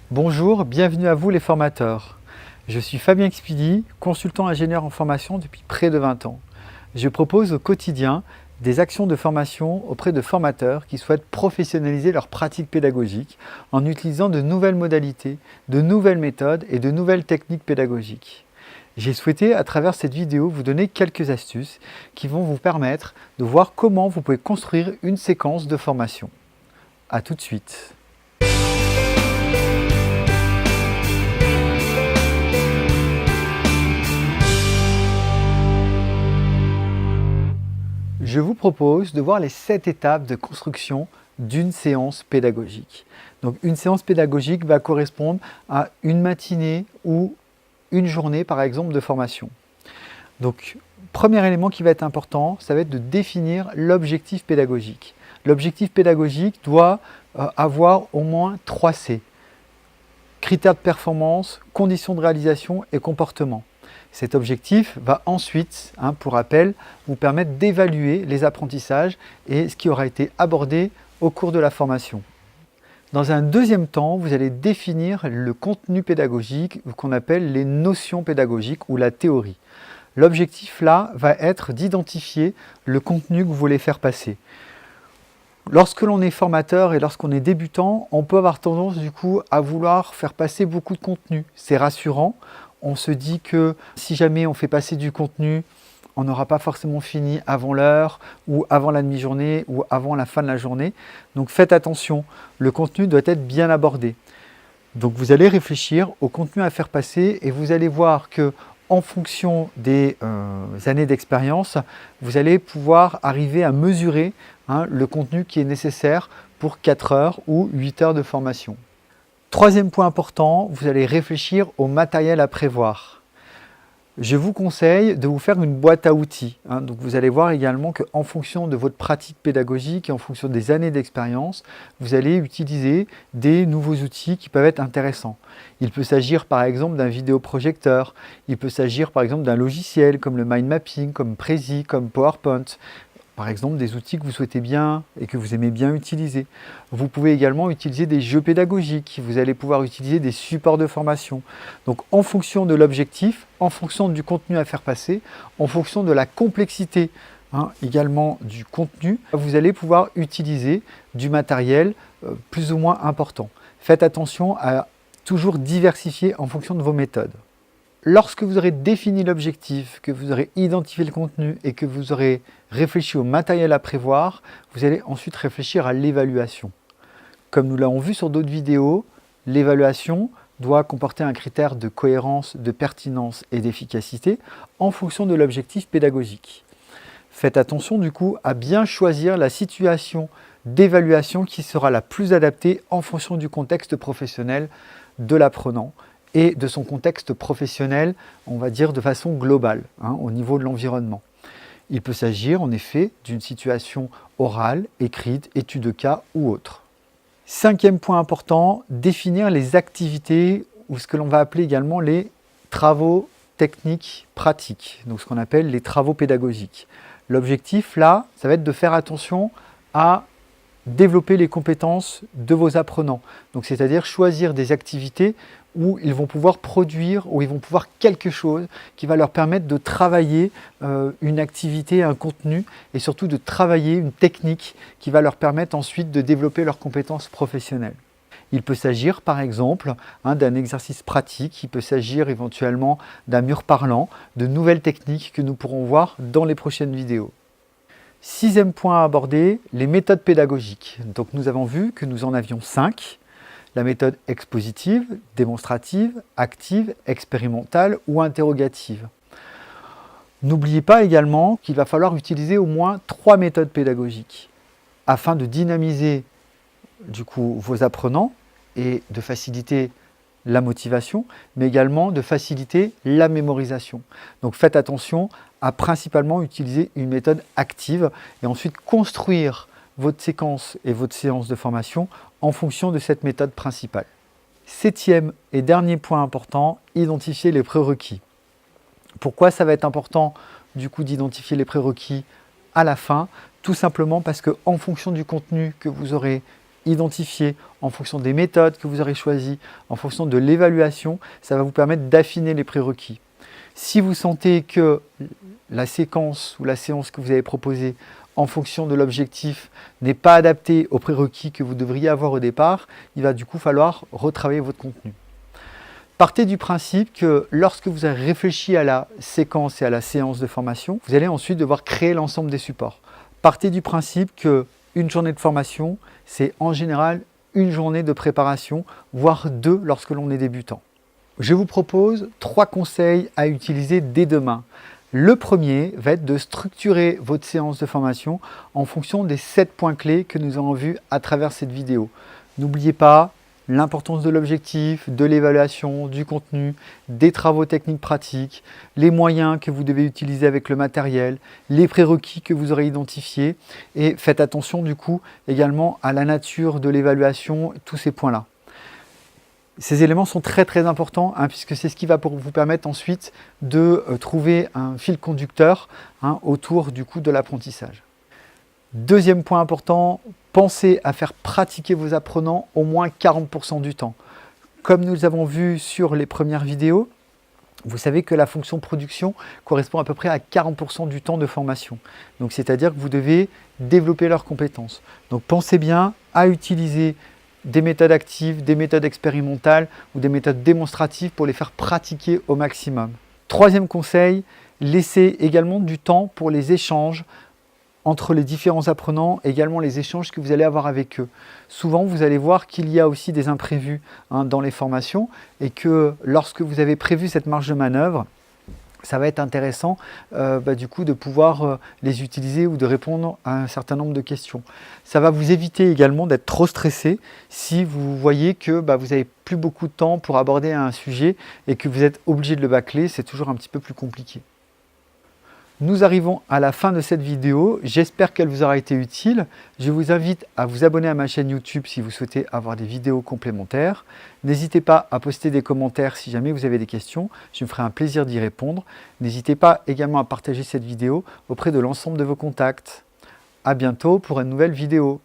Bonjour, bienvenue à vous les formateurs. Je suis Fabien Expidi, consultant ingénieur en formation depuis près de 20 ans. Je propose au quotidien des actions de formation auprès de formateurs qui souhaitent professionnaliser leur pratique pédagogique en utilisant de nouvelles modalités, de nouvelles méthodes et de nouvelles techniques pédagogiques. J'ai souhaité, à travers cette vidéo, vous donner quelques astuces qui vont vous permettre de voir comment vous pouvez construire une séquence de formation. A tout de suite. Je vous propose de voir les 7 étapes de construction d'une séance pédagogique. Donc une séance pédagogique va correspondre à une matinée ou une journée par exemple de formation. Donc premier élément qui va être important, ça va être de définir l'objectif pédagogique. L'objectif pédagogique doit avoir au moins 3 C. Critères de performance, conditions de réalisation et comportement. Cet objectif va ensuite, pour rappel, vous permettre d'évaluer les apprentissages et ce qui aura été abordé au cours de la formation. Dans un deuxième temps, vous allez définir le contenu pédagogique qu'on appelle les notions pédagogiques ou la théorie. L'objectif là va être d'identifier le contenu que vous voulez faire passer. Lorsque l'on est formateur et lorsqu'on est débutant, on peut avoir tendance du coup à vouloir faire passer beaucoup de contenu. C'est rassurant. On se dit que si jamais on fait passer du contenu, on n'aura pas forcément fini avant l'heure ou avant la demi-journée ou avant la fin de la journée. Donc faites attention, le contenu doit être bien abordé. Donc vous allez réfléchir au contenu à faire passer et vous allez voir que en fonction des années d'expérience, vous allez pouvoir arriver à mesurer le contenu qui est nécessaire pour 4 heures ou 8 heures de formation. Troisième point important, vous allez réfléchir au matériel à prévoir. Je vous conseille de vous faire une boîte à outils. Donc vous allez voir également qu'en fonction de votre pratique pédagogique et en fonction des années d'expérience, vous allez utiliser des nouveaux outils qui peuvent être intéressants. Il peut s'agir par exemple d'un vidéoprojecteur, il peut s'agir par exemple d'un logiciel comme le mind mapping, comme Prezi, comme PowerPoint. Par exemple, des outils que vous souhaitez bien et que vous aimez bien utiliser. Vous pouvez également utiliser des jeux pédagogiques. Vous allez pouvoir utiliser des supports de formation. Donc, en fonction de l'objectif, en fonction du contenu à faire passer, en fonction de la complexité également du contenu, vous allez pouvoir utiliser du matériel plus ou moins important. Faites attention à toujours diversifier en fonction de vos méthodes. Lorsque vous aurez défini l'objectif, que vous aurez identifié le contenu et que vous aurez réfléchi au matériel à prévoir, vous allez ensuite réfléchir à l'évaluation. Comme nous l'avons vu sur d'autres vidéos, l'évaluation doit comporter un critère de cohérence, de pertinence et d'efficacité en fonction de l'objectif pédagogique. Faites attention du coup à bien choisir la situation d'évaluation qui sera la plus adaptée en fonction du contexte professionnel de l'apprenant et de son contexte professionnel, on va dire de façon globale, au niveau de l'environnement. Il peut s'agir en effet d'une situation orale, écrite, étude de cas ou autre. Cinquième point important, définir les activités ou ce que l'on va appeler également les travaux techniques pratiques, donc ce qu'on appelle les travaux pédagogiques. L'objectif là, ça va être de faire attention à développer les compétences de vos apprenants. Donc c'est-à-dire choisir des activités où ils vont pouvoir produire, où ils vont pouvoir quelque chose qui va leur permettre de travailler une activité, un contenu et surtout de travailler une technique qui va leur permettre ensuite de développer leurs compétences professionnelles. Il peut s'agir par exemple d'un exercice pratique, il peut s'agir éventuellement d'un mur parlant, de nouvelles techniques que nous pourrons voir dans les prochaines vidéos. Sixième point à aborder, les méthodes pédagogiques. Donc nous avons vu que nous en avions 5. La méthode expositive, démonstrative, active, expérimentale ou interrogative. N'oubliez pas également qu'il va falloir utiliser au moins 3 méthodes pédagogiques afin de dynamiser du coup vos apprenants et de faciliter la motivation, mais également de faciliter la mémorisation. Donc faites attention à principalement utiliser une méthode active et ensuite construire votre séquence et votre séance de formation en fonction de cette méthode principale. Septième et dernier point important, identifier les prérequis. Pourquoi ça va être important du coup d'identifier les prérequis à la fin? Tout simplement parce que en fonction du contenu que vous aurez identifié, en fonction des méthodes que vous aurez choisies, en fonction de l'évaluation, ça va vous permettre d'affiner les prérequis. Si vous sentez que la séquence ou la séance que vous avez proposée en fonction de l'objectif n'est pas adaptée aux prérequis que vous devriez avoir au départ, il va du coup falloir retravailler votre contenu. Partez du principe que lorsque vous avez réfléchi à la séquence et à la séance de formation, vous allez ensuite devoir créer l'ensemble des supports. Partez du principe qu'une journée de formation, c'est en général une journée de préparation, voire 2 lorsque l'on est débutant. Je vous propose 3 conseils à utiliser dès demain. Le premier va être de structurer votre séance de formation en fonction des 7 points clés que nous avons vus à travers cette vidéo. N'oubliez pas l'importance de l'objectif, de l'évaluation, du contenu, des travaux techniques pratiques, les moyens que vous devez utiliser avec le matériel, les prérequis que vous aurez identifiés et faites attention du coup également à la nature de l'évaluation, tous ces points-là. Ces éléments sont très importants puisque c'est ce qui va vous permettre ensuite de trouver un fil conducteur autour du coup de l'apprentissage. Deuxième point important, pensez à faire pratiquer vos apprenants au moins 40% du temps. Comme nous avons vu sur les premières vidéos, vous savez que la fonction production correspond à peu près à 40% du temps de formation. Donc c'est-à-dire que vous devez développer leurs compétences. Donc pensez bien à utiliser des méthodes actives, des méthodes expérimentales ou des méthodes démonstratives pour les faire pratiquer au maximum. Troisième conseil, laissez également du temps pour les échanges entre les différents apprenants, également les échanges que vous allez avoir avec eux. Souvent, vous allez voir qu'il y a aussi des imprévus dans les formations et que lorsque vous avez prévu cette marge de manœuvre, ça va être intéressant du coup de pouvoir les utiliser ou de répondre à un certain nombre de questions. Ça va vous éviter également d'être trop stressé si vous voyez que vous n'avez plus beaucoup de temps pour aborder un sujet et que vous êtes obligé de le bâcler, c'est toujours un petit peu plus compliqué. Nous arrivons à la fin de cette vidéo, j'espère qu'elle vous aura été utile. Je vous invite à vous abonner à ma chaîne YouTube si vous souhaitez avoir des vidéos complémentaires. N'hésitez pas à poster des commentaires si jamais vous avez des questions, je me ferai un plaisir d'y répondre. N'hésitez pas également à partager cette vidéo auprès de l'ensemble de vos contacts. À bientôt pour une nouvelle vidéo.